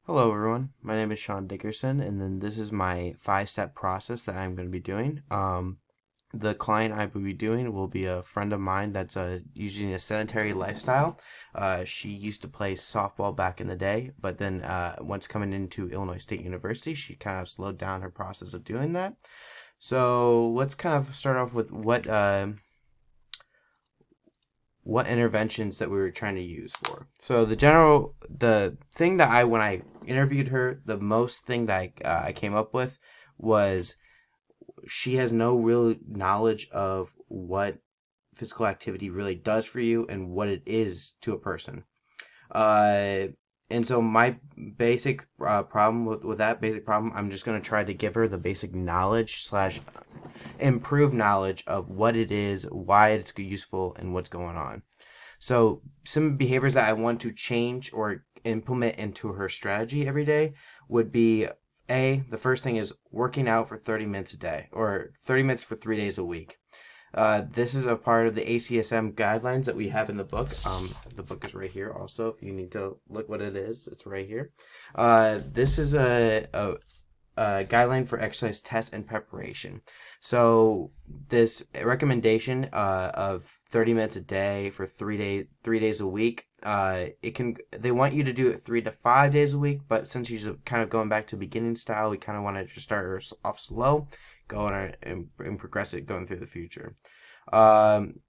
Hello, everyone. My name is Sean Dickerson, and then this is my five-step process that I'm going to be doing. The client I will be doing will be a friend of mine that's using a sedentary lifestyle. She used to play softball back in the day, but then once coming into Illinois State University, she kind of slowed down her process of doing that. So let's kind of start off with what interventions that we were trying to use for. So the thing that when I interviewed her, the most thing that I came up with was she has no real knowledge of what physical activity really does for you and what it is to a person. Uh, and so my basic problem with that basic problem, I'm just going to try to give her the basic knowledge slash improve knowledge of what it is, why it's useful, and what's going on. So some behaviors that I want to change or implement into her strategy every day would be the first thing is working out for 30 minutes a day or 30 minutes for 3 days a week. This is a part of the ACSM guidelines that we have in the book. The book is right here also. If you need to look what it is, it's right here. This is a guideline for exercise test and preparation. So this recommendation of 30 minutes a day for 3 days a week. They want you to do it 3 to 5 days a week, but since she's kind of going back to beginning style, we kind of want to just start her off slow, go on and progress it going through the future. Um,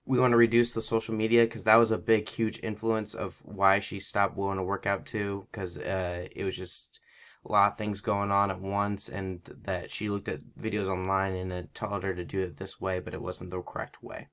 we want to reduce the social media because that was a big, huge influence of why she stopped willing to work out too, because it was just a lot of things going on at once, and that she looked at videos online and it told her to do it this way, but it wasn't the correct way.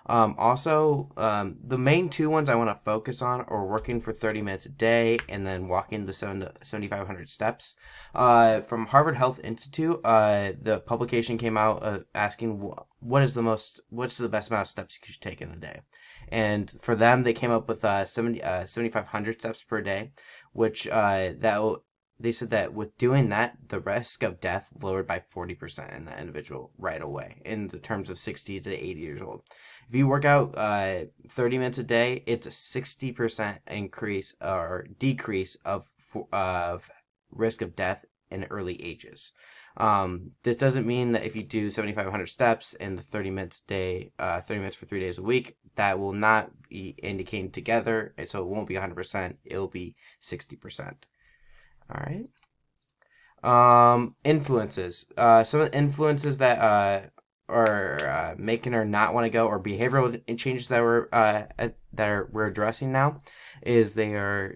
The main two ones I want to focus on are working for 30 minutes a day and then walking the 7,500 steps. From Harvard Health Institute, the publication came out asking what's the best amount of steps you should take in a day. And for them, they came up with 7,500 steps per day, which they said that with doing that, the risk of death lowered by 40% in that individual right away in the terms of 60 to 80 years old. If you work out 30 minutes a day, it's a 60% increase or decrease of risk of death in early ages. This doesn't mean that if you do 7,500 steps in the 30 minutes a day, 30 minutes for 3 days a week, that will not be indicating together. And so it won't be 100%. It'll be 60%. All right. Influences. Some of the influences that are making her not want to go, or behavioral changes that we're addressing now, is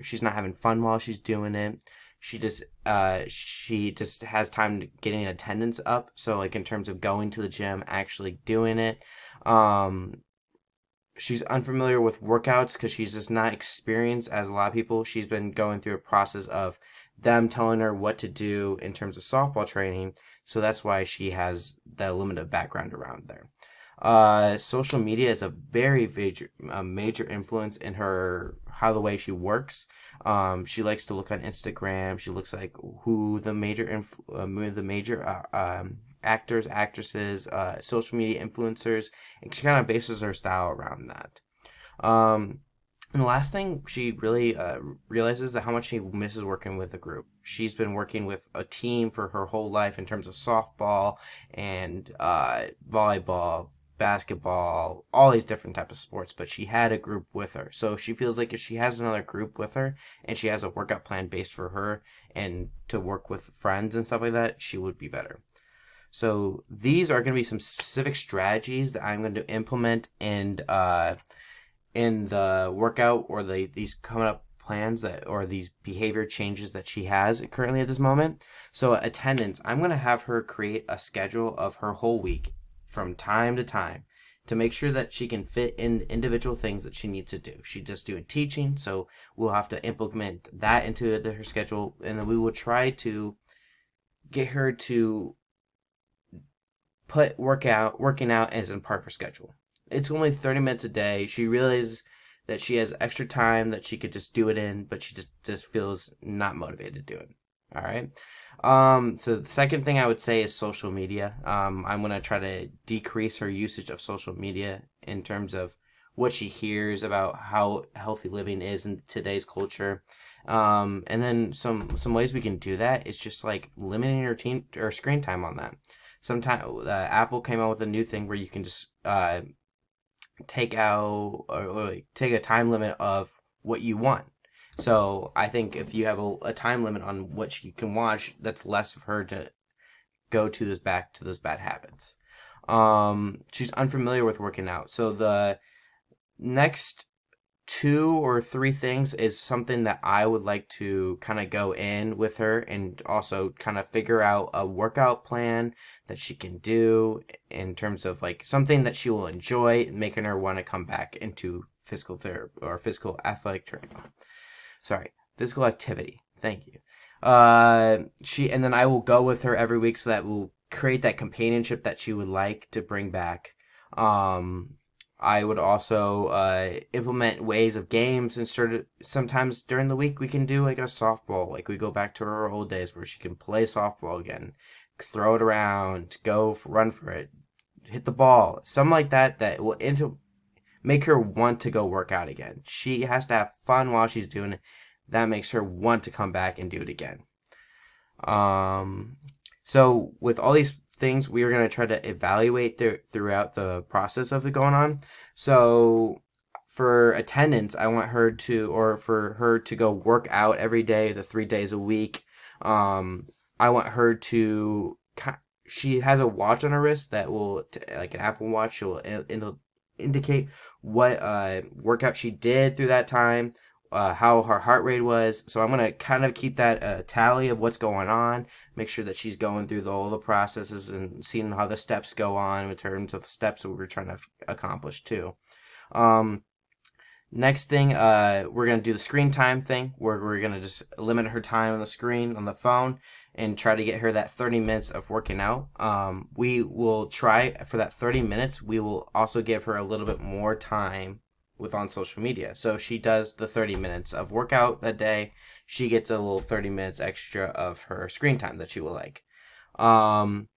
she's not having fun while she's doing it. She just has time to getting attendance up. So like in terms of going to the gym, actually doing it. Um, she's unfamiliar with workouts because she's just not experienced as a lot of people. She's been going through a process of them telling her what to do in terms of softball training. So that's why she has that limited background around there. Social media is a very major influence in her how the way she works. She likes to look on Instagram. She looks like who the major actors, actresses, social media influencers, and she kind of bases her style around that. Um, and the last thing, she really realizes that how much she misses working with a group. She's been working with a team for her whole life in terms of softball and volleyball, basketball, all these different types of sports, but she had a group with her. So she feels like if she has another group with her and she has a workout plan based for her and to work with friends and stuff like that, she would be better. So these are going to be some specific strategies that I'm going to implement in the workout or these coming up plans that or these behavior changes that she has currently at this moment. So attendance, I'm going to have her create a schedule of her whole week from time to time to make sure that she can fit in individual things that she needs to do. She's just doing teaching, so we'll have to implement that into her schedule, and then we will try to get her to put working out as in part of her schedule. It's only 30 minutes a day. She realizes that she has extra time that she could just do it in, but she just feels not motivated to do it. All right. So the second thing I would say is social media. I'm gonna try to decrease her usage of social media in terms of what she hears about how healthy living is in today's culture. And then some ways we can do that is just like limiting your teen or screen time on that. Sometimes Apple came out with a new thing where you can just take out or like, take a time limit of what you want. So I think if you have a time limit on what she can watch, that's less of her to go to those back to those bad habits. She's unfamiliar with working out. So the next 2 or 3 things is something that I would like to kind of go in with her and also kind of figure out a workout plan that she can do in terms of like something that she will enjoy, making her want to come back into physical therapy or physical athletic training. Sorry, physical activity. Thank you. She and then I will go with her every week so that will create that companionship that she would like to bring back. Um, I would also implement ways of games and sort of sometimes during the week we can do like a softball, like we go back to her old days where she can play softball again, throw it around, run for it, hit the ball, something like that that will make her want to go work out again. She has to have fun while she's doing it. That makes her want to come back and do it again. Um, so with all these things, we are going to try to evaluate throughout the process of the going on. So for attendance, I want her to, or for her to go work out every day, the 3 days a week. I want her to. She has a watch on her wrist that will, like an Apple Watch, it'll indicate what workout she did through that time, how her heart rate was. So I'm gonna kind of keep that tally of what's going on, make sure that she's going through all the processes and seeing how the steps go on in terms of steps that we're trying to accomplish too. Um, Next thing, we're gonna do the screen time thing, where we're gonna just limit her time on the screen on the phone and try to get her that 30 minutes of working out. We will try for that 30 minutes. We will also give her a little bit more time with on social media. So if she does the 30 minutes of workout that day, she gets a little 30 minutes extra of her screen time that she will like. Um,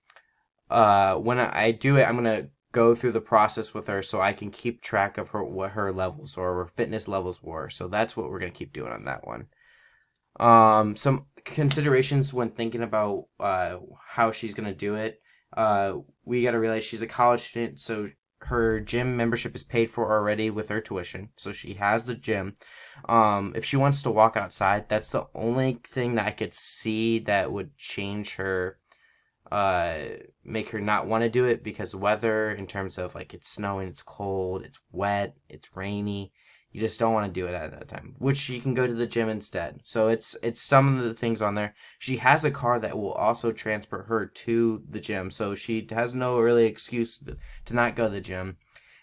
when I do it, I'm gonna go through the process with her so I can keep track of her what her levels or her fitness levels were. So that's what we're gonna keep doing on that one. Some considerations when thinking about how she's gonna do it. We gotta realize she's a college student, so her gym membership is paid for already with her tuition, so she has the gym. If she wants to walk outside, that's the only thing that I could see that would change her uh make her not want to do it because weather in terms of like it's snowing, it's cold, it's wet, it's rainy. You just don't want to do it at that time. Which she can go to the gym instead. So it's some of the things on there. She has a car that will also transport her to the gym, so she has no really excuse to not go to the gym.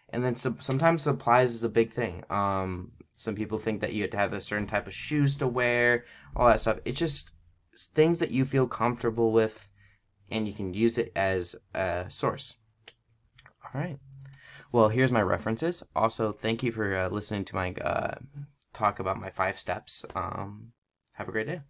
And then sometimes supplies is a big thing. Some people think that you have to have a certain type of shoes to wear, all that stuff. It's just things that you feel comfortable with and you can use it as a source. All right. Well, here's my references. Also, thank you for listening to my talk about my 5 steps. Have a great day.